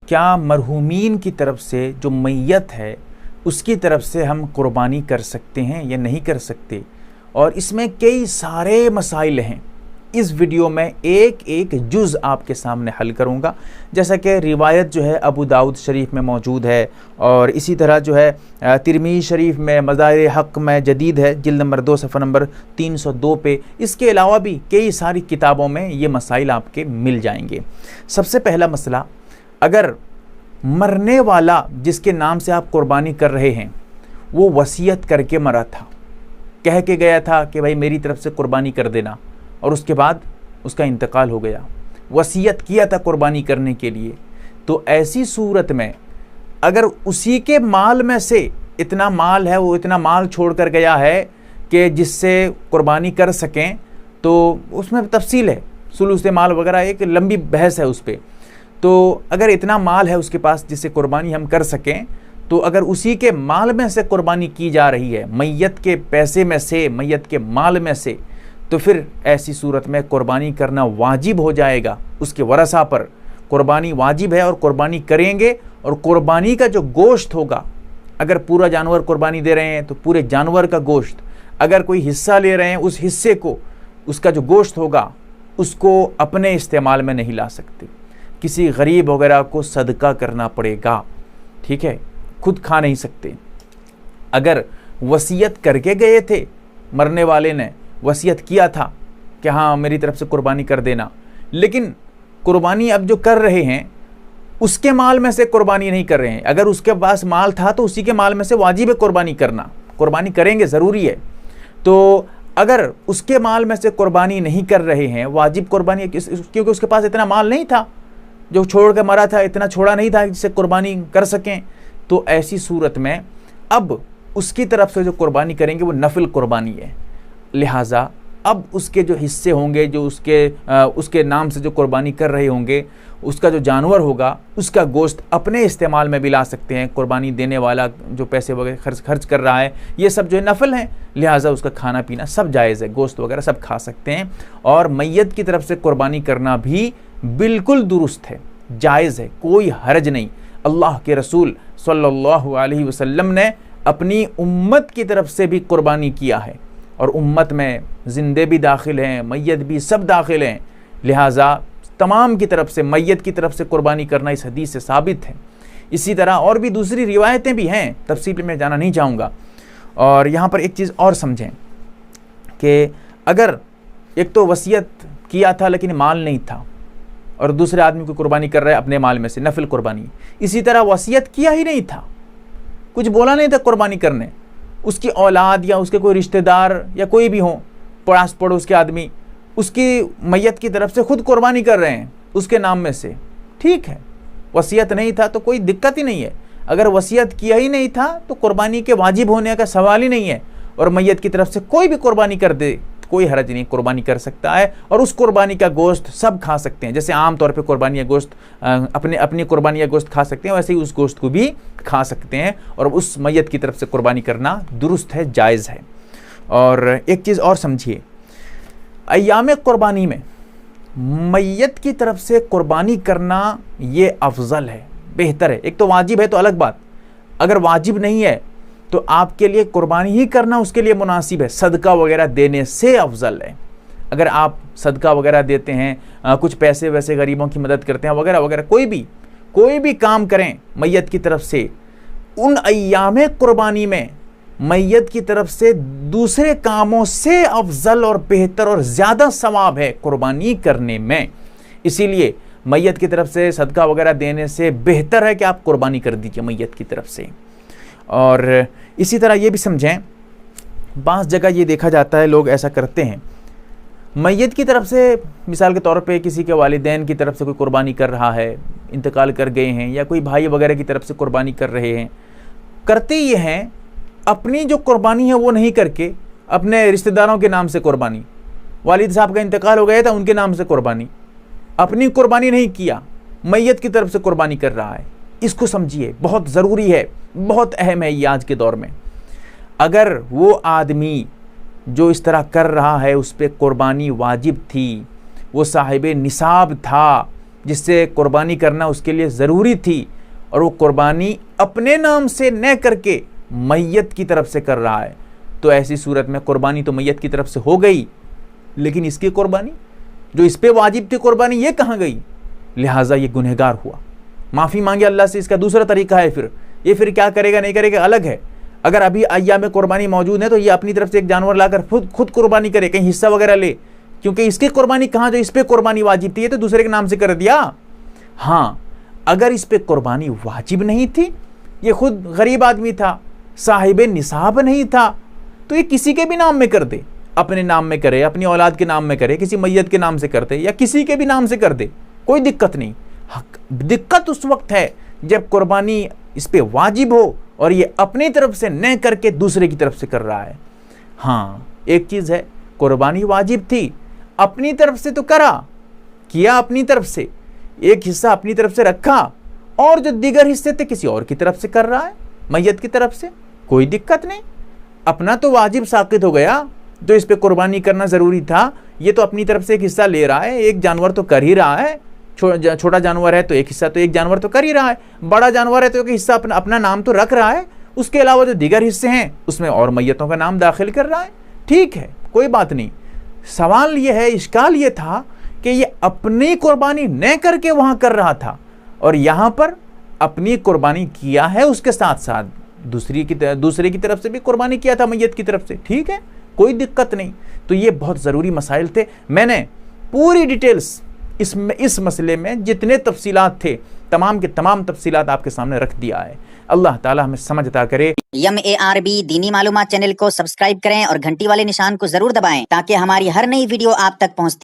क्या मरहूमीन की तरफ से जो मैयत है उसकी तरफ से हम कुर्बानी कर सकते हैं या नहीं कर सकते? और इसमें कई सारे मसाइल हैं। इस वीडियो में एक एक जुज़ आपके सामने हल करूंगा। जैसा कि रिवायत जो है अबू दाऊद शरीफ में मौजूद है, और इसी तरह जो है तिरमिज़ी शरीफ में मज़ाहिर हक़ में जदीद है, जिल्द नंबर 2 सफ़ा नंबर 302 पे। इसके अलावा भी कई सारी किताबों में ये मसाइल आपके मिल जाएंगे। सबसे पहला मसला, अगर मरने वाला जिसके नाम से आप कुर्बानी कर रहे हैं वो वसीयत करके मरा था, कह के गया था कि भाई मेरी तरफ से कुर्बानी कर देना, और उसके बाद उसका इंतकाल हो गया, वसीयत किया था कुर्बानी करने के लिए, तो ऐसी सूरत में अगर उसी के माल में से इतना माल है, वो इतना माल छोड़ कर गया है कि जिससे कुर्बानी कर सकें, तो उसमें तफसील है, सुलूस माल वगैरह एक लंबी बहस है उस पर। तो अगर इतना माल है उसके पास जिससे कुर्बानी हम कर सकें, तो अगर उसी के माल में से कुर्बानी की जा रही है, मैयत के पैसे में से, मैयत के माल में से, तो फिर ऐसी सूरत में कुर्बानी करना वाजिब हो जाएगा। उसके वरसा पर कुर्बानी वाजिब है और कुर्बानी करेंगे। और कुर्बानी का जो गोश्त होगा, अगर पूरा जानवर कुर्बानी दे रहे हैं तो पूरे जानवर का गोश्त, अगर कोई हिस्सा ले रहे हैं उस हिस्से को, उसका जो गोश्त होगा उसको अपने इस्तेमाल में नहीं ला सकते, किसी गरीब वगैरह को सदका करना पड़ेगा, ठीक है, खुद खा नहीं सकते। अगर वसीयत करके गए थे, मरने वाले ने वसीयत किया था कि हाँ मेरी तरफ से कुर्बानी कर देना, लेकिन कुर्बानी अब जो कर रहे हैं उसके माल में से कुर्बानी नहीं कर रहे हैं। अगर उसके पास माल था तो उसी के माल में से वाजिब है कुर्बानी करना, कुर्बानी करेंगे, ज़रूरी है। तो अगर उसके माल में से कुर्बानी नहीं कर रहे हैं, वाजिब कुर्बानी, क्योंकि उसके पास इतना माल नहीं था, जो छोड़ कर मरा था इतना छोड़ा नहीं था जिससे कुर्बानी कर सकें, तो ऐसी सूरत में अब उसकी तरफ से जो कुर्बानी करेंगे वो नफिल कुर्बानी है। लिहाजा अब उसके जो हिस्से होंगे, जो उसके नाम से जो कुर्बानी कर रहे होंगे, उसका जो जानवर होगा उसका गोश्त अपने इस्तेमाल में भी ला सकते हैं। कुर्बानी देने वाला जो पैसे वगैरह खर्च कर रहा है, ये सब जो है नफल है, लिहाजा उसका खाना पीना सब जायज़ है, गोश्त वगैरह सब खा सकते हैं। और मैयत की तरफ से कुर्बानी करना भी बिल्कुल दुरुस्त है, जायज़ है, कोई हर्ज नहीं। अल्लाह के रसूल सल्लल्लाहु अलैहि वसल्लम ने अपनी उम्मत की तरफ से भी कुर्बानी किया है, और उम्मत में जिंदे भी दाखिल हैं, मैयत भी, सब दाखिल हैं। लिहाजा तमाम की तरफ से, मैयत की तरफ से कुर्बानी करना इस हदीस से साबित है। इसी तरह और भी दूसरी रिवायतें भी हैं, तफसील में जाना नहीं चाहूँगा। और यहाँ पर एक चीज़ और समझें कि अगर एक तो वसीयत किया था लेकिन माल नहीं था, और दूसरे आदमी को कुर्बानी कर रहा है अपने माल में से, नफिल कुर्बानी। इसी तरह वसीयत किया ही नहीं था, कुछ बोला नहीं था कुर्बानी करने, उसकी औलाद या उसके कोई रिश्तेदार या कोई भी हो, पड़ोस पड़ोस के आदमी उसकी मैयत की तरफ से खुद कुर्बानी कर रहे हैं उसके नाम में से, ठीक है, वसीयत नहीं था तो कोई दिक्कत ही नहीं है। अगर वसीयत किया ही नहीं था तो कुर्बानी के वाजिब होने का सवाल ही नहीं है, और मैयत की तरफ से कोई भी कुर्बानी कर दे, कोई हरज नहीं, कुर्बानी कर सकता है। और उस कुर्बानी का गोश्त सब खा सकते हैं, जैसे आम तौर पे कुर्बानी या गोश्त अपनी कुर्बानी या गोश्त खा सकते हैं, वैसे ही उस गोश्त को भी खा सकते हैं। और उस मैयत की तरफ से कुर्बानी करना दुरुस्त है, जायज़ है। और एक चीज़ और समझिए, अय्याम कुर्बानी में मैयत की तरफ से कुर्बानी करना ये अफजल है, बेहतर है। एक तो वाजिब है तो अलग बात, अगर वाजिब नहीं है तो आपके लिए कुर्बानी ही करना उसके लिए मुनासिब है, सदका वगैरह देने से अफजल है। अगर आप सदका वगैरह देते हैं, कुछ पैसे वैसे गरीबों की मदद करते हैं वगैरह वगैरह, कोई भी काम करें मैयत की तरफ से, उन अय्याम कुर्बानी में मैयत की तरफ से दूसरे कामों से अफजल और बेहतर और ज़्यादा सवाब है कुर्बानी करने में। इसीलिए मैयत की तरफ से सदका वगैरह देने से बेहतर है कि आप कुर्बानी कर दीजिए मैयत की तरफ से। और इसी तरह ये भी समझें, बाज़ जगह ये देखा जाता है लोग ऐसा करते हैं, मैयत की तरफ से मिसाल के तौर पे किसी के वालिदैन की तरफ से कोई कुर्बानी कर रहा है, इंतकाल कर गए हैं, या कोई भाई वगैरह की तरफ से कुर्बानी कर रहे हैं, करते ये हैं अपनी जो कुर्बानी है वो नहीं करके अपने रिश्तेदारों के नाम से कुर्बानी, वालिद साहब का इंतकाल हो गया था उनके नाम से कुर्बानी, अपनी कुर्बानी नहीं किया, मैयत की तरफ से कुर्बानी कर रहा है। इसको समझिए, बहुत ज़रूरी है, बहुत अहम है ये आज के दौर में। अगर वो आदमी जो इस तरह कर रहा है उस पर कुर्बानी वाजिब थी, वो साहिब निसाब था, जिससे कुर्बानी करना उसके लिए ज़रूरी थी, और वो कुर्बानी अपने नाम से न करके मैयत की तरफ से कर रहा है, तो ऐसी सूरत में कुर्बानी तो मैयत की तरफ से हो गई, लेकिन इसकी कुर्बानी जो इस पे वाजिब थी कुर्बानी, ये कहाँ गई? लिहाजा ये गुनहगार हुआ। माफ़ी मांगे अल्लाह से, इसका दूसरा तरीका है। फिर क्या करेगा नहीं करेगा अलग है। अगर अभी अय्याम में कुर्बानी मौजूद है तो ये अपनी तरफ से एक जानवर लाकर खुद कुर्बानी करे, कहीं हिस्सा वगैरह ले, क्योंकि इसकी कुर्बानी कहाँ, जो इस पे कुर्बानी वाजिब थी, ये तो दूसरे के नाम से कर दिया। हाँ, अगर इस पे कुर्बानी वाजिब नहीं थी, ये खुद गरीब आदमी था, साहिब निसाब नहीं था, तो ये किसी के भी नाम में कर दे, अपने नाम में करे, अपनी औलाद के नाम में करे, किसी मैयत के नाम से करते या किसी के भी नाम से कर दे, कोई दिक्कत नहीं। दिक्कत उस वक्त है जब कुर्बानी इस पे वाजिब हो और ये अपनी तरफ से न करके दूसरे की तरफ से कर रहा है। हाँ, एक चीज़ है, कुर्बानी वाजिब थी, अपनी तरफ से तो किया अपनी तरफ से, एक हिस्सा अपनी तरफ से रखा, और जो दीगर हिस्से थे किसी और की तरफ से कर रहा है, मैयत की तरफ से, कोई दिक्कत नहीं। अपना तो वाजिब साकित हो गया, जो इस पे कुर्बानी करना ज़रूरी था, ये तो अपनी तरफ से एक हिस्सा ले रहा है, एक जानवर तो कर ही रहा है। छोटा जानवर है तो एक हिस्सा तो एक जानवर तो कर ही रहा है, बड़ा जानवर है तो एक हिस्सा अपना नाम तो रख रहा है, उसके अलावा जो दीगर हिस्से हैं उसमें और मैयतों का नाम दाखिल कर रहा है। ठीक है, कोई बात नहीं। सवाल ये है, इश्काल ये था कि ये अपनी कुर्बानी न करके वहाँ कर रहा था, और यहाँ पर अपनी कुर्बानी किया है, उसके साथ साथ दूसरे की तरफ से भी कुर्बानी किया था, मैयत की तरफ से। ठीक है, कोई दिक्कत नहीं। तो ये बहुत ज़रूरी मसाइल थे। मैंने पूरी डिटेल्स इस मसले में जितने तफसीलात थे, तमाम के तमाम तफसीलात आपके सामने रख दिया है। अल्लाह ताला हमें समझ अता करे। MARB दीनी मालूमात चैनल को सब्सक्राइब करें और घंटी वाले निशान को जरूर दबाएं, ताकि हमारी हर नई वीडियो आप तक पहुंचती